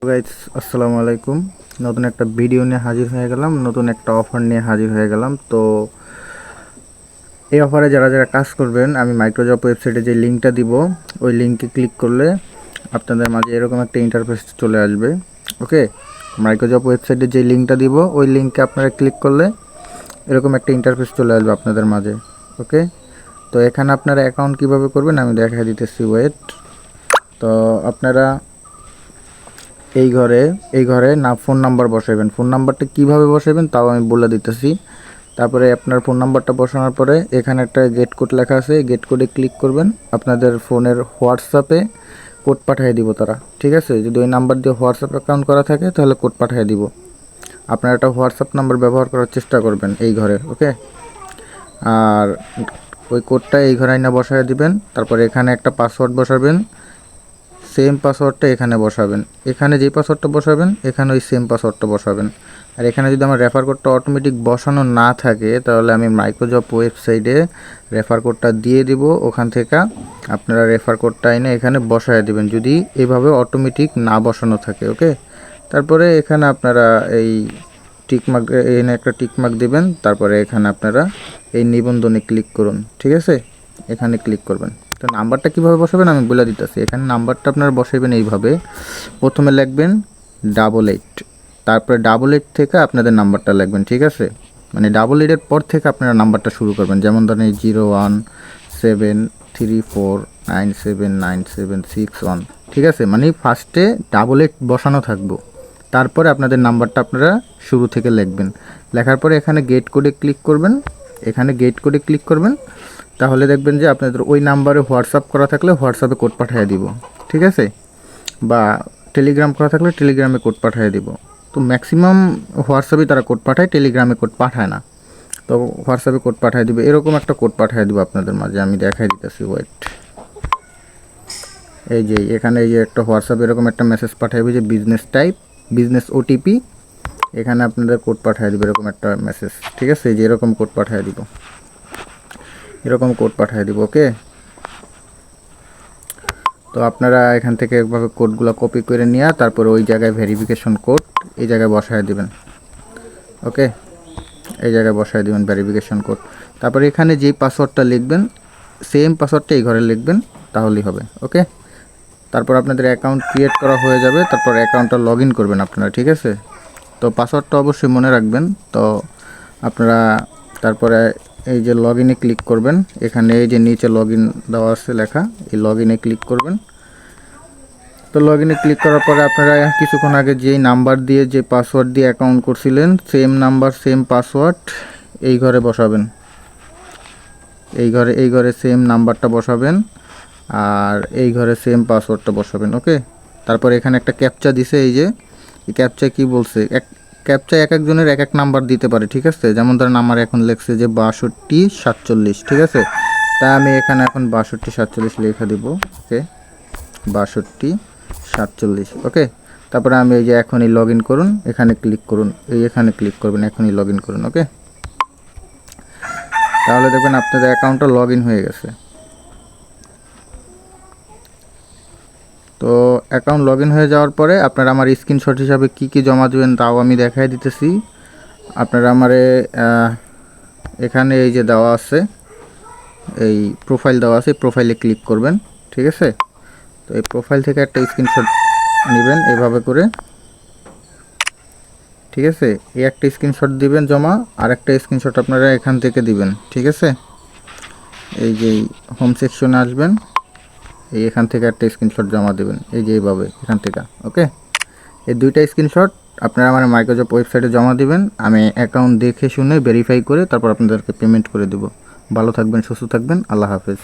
Guys, আসসালামু আলাইকুম। নতুন একটা ভিডিও নিয়ে হাজির হয়ে গেলাম, নতুন একটা অফার নিয়ে হাজির হয়ে গেলাম। তো এই অফারে যারা যারা কাজ করবেন, আমি মাইক্রোজব ওয়েবসাইটে যে লিঙ্কটা দিব, ওই লিঙ্কে ক্লিক করলে আপনাদের মাঝে এরকম একটা ইন্টারফেস চলে আসবে। ওকে, মাইক্রোজব ওয়েবসাইটে যে লিঙ্কটা দিব, ওই লিঙ্কে আপনারা ক্লিক করলে এরকম একটা ইন্টারফেস চলে আসবে আপনাদের মাঝে। ওকে, তো এখানে আপনারা অ্যাকাউন্ট কিভাবে করবেন আমি দেখাই দিতেছি, ওয়েট। তো আপনারা এই ঘরে না ফোন নাম্বার বসাবেন। ফোন নাম্বারটা কিভাবে বসাবেন তাও আমি বলে দিতেছি। তারপরে আপনার ফোন নাম্বারটা বসানোর পরে এখানে একটা গেট কোড লেখা আছে, গেট কোডে ক্লিক করবেন। আপনাদের ফোনের হোয়াটসঅ্যাপে কোড পাঠিয়ে দিব তারা, ঠিক আছে? যদি ওই নাম্বার দিয়ে হোয়াটসঅ্যাপ অ্যাকাউন্ট করা থাকে তাহলে কোড পাঠিয়ে দিব। আপনারা একটা হোয়াটসঅ্যাপ নাম্বার ব্যবহার করার চেষ্টা করবেন এই ঘরে। ওকে, আর ওই কোডটা এই ঘরে আইনা বসায় দিবেন। তারপরে এখানে একটা পাসওয়ার্ড বসাবেন, সেম পাসওয়ার্ডটা এখানে বসাবেন। এখানে যে পাসওয়ার্ডটা বসাবেন এখানে ওই সেম পাসওয়ার্ডটা বসাবেন। আর এখানে যদি আমার রেফার কোডটা অটোমেটিক বসানো না থাকে তাহলে আমি মাইক্রোজব ওয়েবসাইটে রেফার কোডটা দিয়ে দিব। ওখান থেকে আপনারা রেফার কোডটা এনে এখানে বসায় দিবেন যদি এভাবে অটোমেটিক না বসানো থাকে। ওকে, তারপরে এখানে আপনারা এই টিকমার্ক, এখানে একটা টিকমার্ক দিবেন। তারপরে এখানে আপনারা এই নিবন্ধনে ক্লিক করুন, ঠিক আছে? এখানে ক্লিক করবেন। তো নাম্বারটা কীভাবে বসাবেন আমি বলে দিতেছি। এখানে নাম্বারটা আপনারা বসাবেন এইভাবে। প্রথমে লিখবেন 88, তারপরে 88 থেকে আপনাদের নাম্বারটা লিখবেন, ঠিক আছে? মানে 88-এর পর থেকে আপনারা নাম্বারটা শুরু করবেন। যেমন ধরেন 0173497976 ঠিক আছে? মানে ফার্স্টে 88 বসানো থাকবো, তারপরে আপনাদের নাম্বারটা আপনারা শুরু থেকে লিখবেন। লেখার পরে এখানে গেট কোডে ক্লিক করবেন। এখানে গেট কোডে ক্লিক করবেন, তাহলে দেখবেন যে আপনাদের ওই নাম্বারে হোয়াটসঅ্যাপ করা থাকলে হোয়াটসঅ্যাপে কোড পাঠিয়ে দিব, ঠিক আছে? বা টেলিগ্রাম করা থাকলে টেলিগ্রামে কোড পাঠিয়ে দিব। তো ম্যাক্সিমাম হোয়াটসঅ্যাপে তারা কোড পাঠায়, টেলিগ্রামে কোড পাঠায় না। তো হোয়াটসঅ্যাপে কোড পাঠিয়ে দিবে, এরকম একটা কোড পাঠিয়ে দিব আপনাদের মাঝে। আমি দেখাই দিতেছি, ওয়েট। এই যে এখানে এই যে একটা হোয়াটসঅ্যাপে এরকম একটা মেসেজ পাঠাবে যে বিজনেস টাইপ, বিজনেস ওটিপি। এখানে আপনাদের কোড পাঠিয়ে দিবে এরকম একটা মেসেজ, ঠিক আছে? যে এরকম কোড পাঠিয়ে দিব, এরকম কোড পাঠিয়ে দিব। ওকে, তো আপনারা এখান থেকে একভাবে কোডগুলো কপি করে নিয়ে তারপর ওই জায়গায় ভেরিফিকেশন কোড এই জায়গায় বসায় দিবেন। ওকে, এই জায়গায় বসায় দিবেন ভেরিফিকেশন কোড। তারপর এখানে যেই পাসওয়ার্ডটা লিখবেন সেম পাসওয়ার্ডটা এই ঘরে লিখবেন, তাহলেই হবে। ওকে, তারপর আপনাদের অ্যাকাউন্ট ক্রিয়েট করা হয়ে যাবে। তারপর অ্যাকাউন্টটা লগ ইন করবেন আপনারা, ঠিক আছে? তো পাসওয়ার্ডটা অবশ্যই মনে রাখবেন। তো আপনারা তারপরে এই যে লগ ইনে ক্লিক করবেন। এখানে এই যে নিচে লগ ইন দেওয়া আছে লেখা, এই লগ ইনে ক্লিক করবেন। তো লগ ইনে ক্লিক করার পরে আপনারা কিছুক্ষণ আগে যেই নাম্বার দিয়ে যে পাসওয়ার্ড দিয়ে অ্যাকাউন্ট করছিলেন সেম নাম্বার সেম পাসওয়ার্ড এই ঘরে বসাবেন। এই ঘরে সেম নাম্বারটা বসাবেন আর এই ঘরে সেম পাসওয়ার্ডটা বসাবেন। ওকে, তারপর এখানে একটা ক্যাপচা দিছে। এই যে এই ক্যাপচা কি বলছে, ক্যাপচা এক একজনের এক এক নাম্বার দিতে পারে, ঠিক আছে? যেমন ধরেন আমার এখন লেখছে যে 6247, ঠিক আছে? তাই আমি এখানে এখন 6247 লিখে দিব। ওকে, 6247। ওকে, তারপরে আমি এই যে এখনই লগ ইন করুন, এখানে ক্লিক করুন, এখানে ক্লিক করবেন, এখনই লগ ইন করুন। ওকে, তাহলে দেখবেন আপনাদের অ্যাকাউন্টটা লগ ইন হয়ে গেছে। তো অ্যাকাউন্ট লগ ইন হয়ে যাওয়ার পরে আপনারা আমার স্ক্রিনশট হিসাবে কি কি জমা দেবেন তাও আমি দেখাই দিতেছি। আপনারা আমারে এখানে এই যে দেওয়া আছে, এই প্রোফাইল দেওয়া আছে, প্রোফাইলে ক্লিক করবেন, ঠিক আছে? তো এই প্রোফাইল থেকে একটা স্ক্রিনশট নেবেন এভাবে করে, ঠিক আছে? এই একটা স্ক্রিনশট দিবেন জমা, আর একটা স্ক্রিনশট আপনারা এখান থেকে দিবেন, ঠিক আছে? এই যে হোম সেকশনে আসবেন, এখান থেকে একটা স্ক্রিনশট জমা দেবেন, এই যে এইভাবে এখান থেকে। ওকে, এই দুইটা স্ক্রিনশট আপনারা আমার মাইক্রোজব ওয়েবসাইটে জমা দিবেন। আমি অ্যাকাউন্ট দেখে শুনে ভেরিফাই করে তারপর আপনাদেরকে পেমেন্ট করে দেব। ভালো থাকবেন, সুস্থ থাকবেন, আল্লাহ হাফেজ।